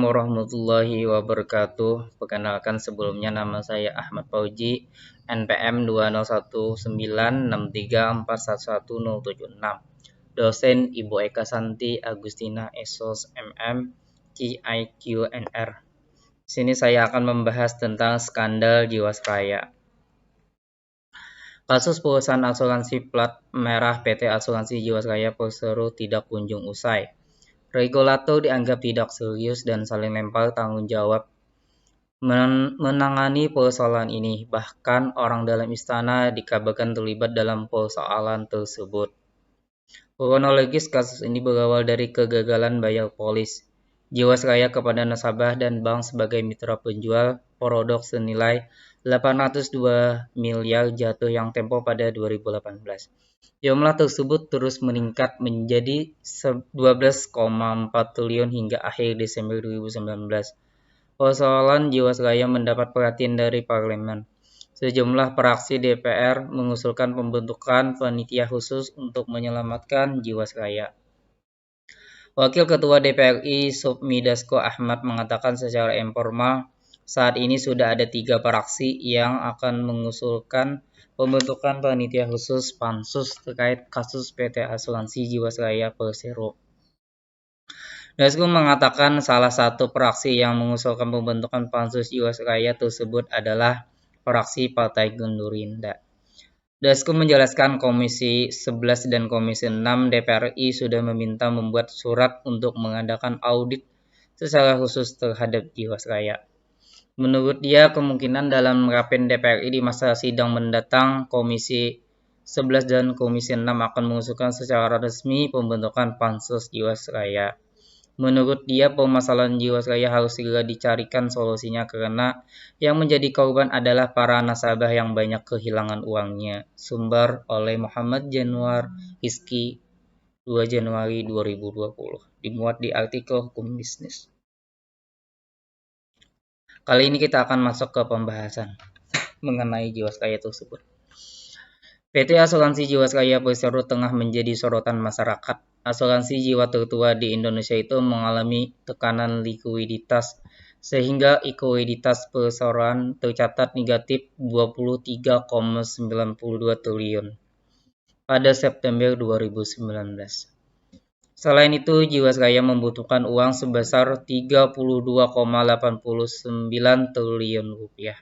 warahmatullahi wabarakatuh. Perkenalkan sebelumnya nama saya Ahmad Fauji, NPM 2019634117076. Dosen Ibu Eka Santi Agustina Esos MM CIQNR. Sini saya akan membahas tentang skandal Jiwasraya. Kasus perusahaan asuransi plat merah PT Asuransi Jiwasraya Persero tidak kunjung usai. Regulator dianggap tidak serius dan saling lempar tanggung jawab menangani persoalan ini. Bahkan orang dalam istana dikabarkan terlibat dalam persoalan tersebut. Kronologis kasus ini berawal dari kegagalan bayar polis Jiwasraya kepada nasabah dan bank sebagai mitra penjual produk senilai 802 miliar jatuh yang tempo pada 2018. Jumlah tersebut terus meningkat menjadi 12,4 triliun hingga akhir Desember 2019. Persoalan Jiwasraya mendapat perhatian dari parlemen. Sejumlah fraksi DPR mengusulkan pembentukan panitia khusus untuk menyelamatkan Jiwasraya. Wakil Ketua DPRI Sufmi Dasko Ahmad mengatakan secara informal, saat ini sudah ada 3 fraksi yang akan mengusulkan pembentukan panitia khusus pansus terkait kasus PT Asuransi Jiwasraya Persero. Dasko mengatakan salah satu fraksi yang mengusulkan pembentukan pansus Jiwasraya tersebut adalah fraksi Partai Gerindra. Dasko menjelaskan Komisi 11 dan Komisi 6 DPRI sudah meminta membuat surat untuk mengadakan audit secara khusus terhadap Jiwasraya. Menurut dia, kemungkinan dalam rapat DPRI di masa sidang mendatang, Komisi 11 dan Komisi 6 akan mengusulkan secara resmi pembentukan pansus Jiwasraya. Menurut dia, permasalahan Jiwasraya harus segera dicarikan solusinya karena yang menjadi korban adalah para nasabah yang banyak kehilangan uangnya. Sumber oleh Muhammad Januar Rizki 2 Januari 2020. Dimuat di artikel Hukum Bisnis. Kali ini kita akan masuk ke pembahasan mengenai Jiwasraya tersebut. PT Asuransi Jiwasraya Persero tengah menjadi sorotan masyarakat. Asuransi jiwa tertua di Indonesia itu mengalami tekanan likuiditas sehingga likuiditas perseroan tercatat negatif 23,92 triliun pada September 2019. Selain itu, Jiwasraya membutuhkan uang sebesar 32,89 triliun rupiah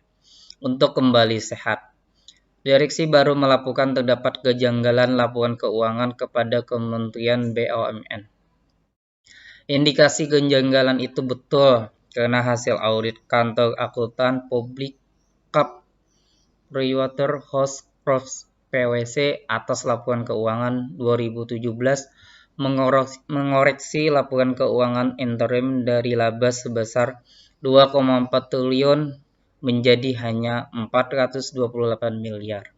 untuk kembali sehat. Direksi baru melaporkan terdapat kejanggalan laporan keuangan kepada Kementerian BUMN. Indikasi kejanggalan itu betul karena hasil audit kantor akuntan publik Kap Priwaterhouse Prof PwC atas laporan keuangan 2017 mengoreksi laporan keuangan interim dari laba sebesar 2,4 triliun menjadi hanya 428 miliar.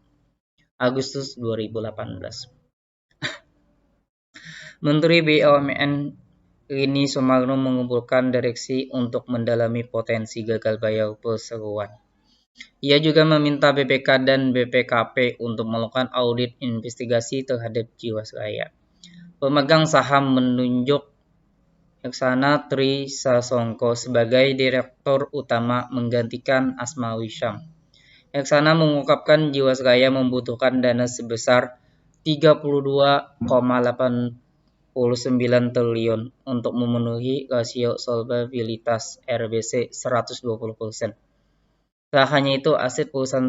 Agustus 2018. Menteri BUMN Rini Sumarno mengumpulkan direksi untuk mendalami potensi gagal bayar perseroan. Ia juga meminta BPK dan BPKP untuk melakukan audit investigasi terhadap Jiwasraya. Pemegang saham menunjuk Heksana Tri Sasongko sebagai direktur utama menggantikan Asmawi Syam. Heksana mengungkapkan Jiwasraya membutuhkan dana sebesar 32,89 triliun untuk memenuhi rasio solvabilitas RBC 120%. Tak hanya itu, aset perusahaan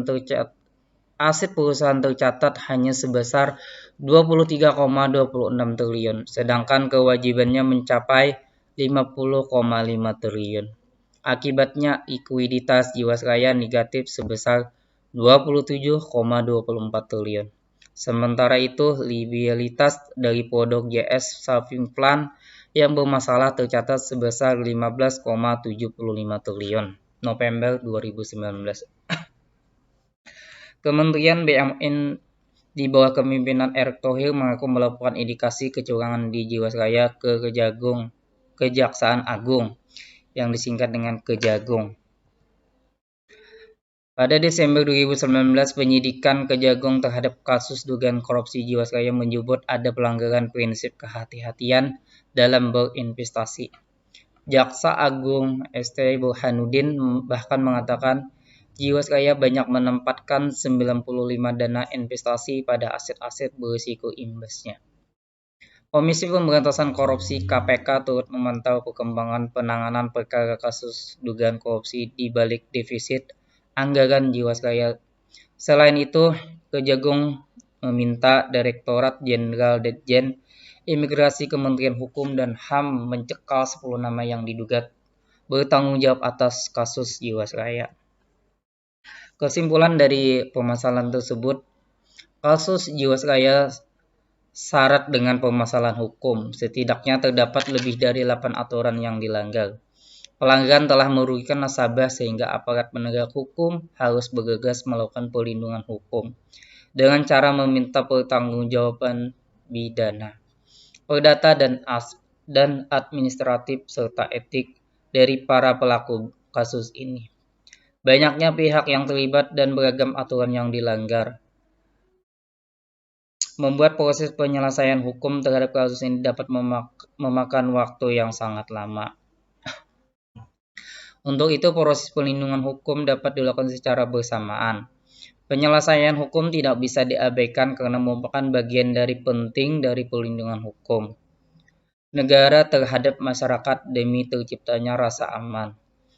tercatat hanya sebesar 23,26 triliun, sedangkan kewajibannya mencapai 50,5 triliun. Akibatnya, likuiditas Jiwasraya negatif sebesar 27,24 triliun. Sementara itu, liabilitas dari produk JS Saving Plan yang bermasalah tercatat sebesar 15,75 triliun. November 2019. Kementerian BUMN di bawah kepemimpinan Erick Thohir mengaku melakukan indikasi kecurangan di Jiwasraya ke Kejaksaan Agung yang disingkat dengan Kejagung. Pada Desember 2019, penyidikan Kejagung terhadap kasus dugaan korupsi Jiwasraya menyebut ada pelanggaran prinsip kehati-hatian dalam berinvestasi. Jaksa Agung ST Burhanuddin bahkan mengatakan Jiwasraya banyak menempatkan 95 dana investasi pada aset-aset berisiko imbasnya. Komisi Pemberantasan Korupsi (KPK) turut memantau perkembangan penanganan perkara kasus dugaan korupsi di balik defisit anggaran Jiwasraya. Selain itu, Kejagung meminta Direktorat Jenderal Ditjen Imigrasi Kementerian Hukum dan HAM mencekal 10 nama yang diduga bertanggung jawab atas kasus Jiwasraya. Kesimpulan dari permasalahan tersebut, kasus Jiwasraya syarat dengan permasalahan hukum. Setidaknya terdapat lebih dari 8 aturan yang dilanggar. Pelanggaran telah merugikan nasabah sehingga aparat penegak hukum harus bergegas melakukan perlindungan hukum dengan cara meminta pertanggungjawaban pidana, perdata dan administratif serta etik dari para pelaku kasus ini. Banyaknya pihak yang terlibat dan beragam aturan yang dilanggar membuat proses penyelesaian hukum terhadap kasus ini dapat memakan waktu yang sangat lama. Untuk itu, proses perlindungan hukum dapat dilakukan secara bersamaan. Penyelesaian hukum tidak bisa diabaikan karena merupakan bagian dari penting dari perlindungan hukum negara terhadap masyarakat demi terciptanya rasa aman.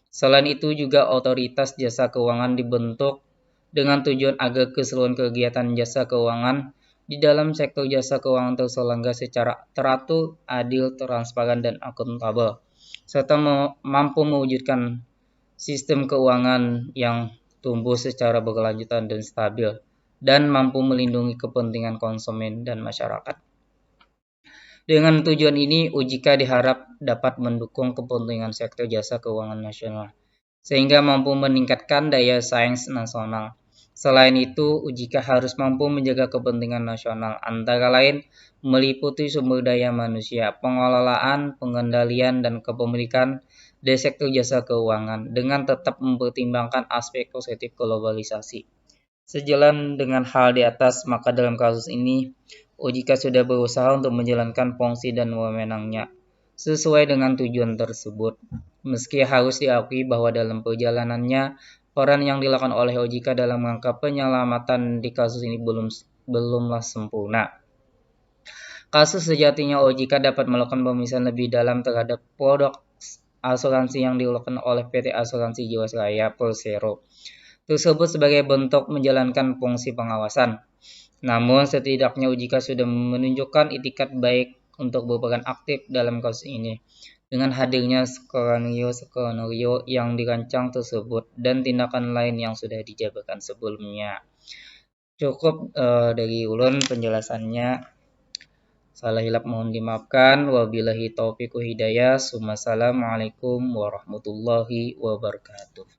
Selain itu juga otoritas jasa keuangan dibentuk dengan tujuan agar keseluruhan kegiatan jasa keuangan di dalam sektor jasa keuangan terselenggara secara teratur, adil, transparan, dan akuntabel, serta mampu mewujudkan sistem keuangan yang tumbuh secara berkelanjutan dan stabil, dan mampu melindungi kepentingan konsumen dan masyarakat. Dengan tujuan ini, OJK diharap dapat mendukung kepentingan sektor jasa keuangan nasional, sehingga mampu meningkatkan daya saing nasional. Selain itu, OJK harus mampu menjaga kepentingan nasional, antara lain meliputi sumber daya manusia, pengelolaan, pengendalian, dan kepemilikan di sektor jasa keuangan, dengan tetap mempertimbangkan aspek positif globalisasi. Sejalan dengan hal di atas, maka dalam kasus ini, OJK sudah berusaha untuk menjalankan fungsi dan wewenangnya sesuai dengan tujuan tersebut. Meski harus diakui bahwa dalam perjalanannya, peran yang dilakukan oleh OJK dalam rangka penyelamatan di kasus ini belumlah sempurna. Kasus sejatinya OJK dapat melakukan pemeriksaan lebih dalam terhadap produk asuransi yang dilakukan oleh PT Asuransi Jiwasraya Persero tersebut sebagai bentuk menjalankan fungsi pengawasan. Namun setidaknya OJK sudah menunjukkan itikat baik untuk berperan aktif dalam kasus ini. Dengan hadirnya skenario yang dirancang tersebut dan tindakan lain yang sudah dijabarkan sebelumnya. Cukup dari ulun penjelasannya. Salah hilap mohon dimaafkan. Wabillahi taufiq hidayah. Wassalamualaikum warahmatullahi wabarakatuh.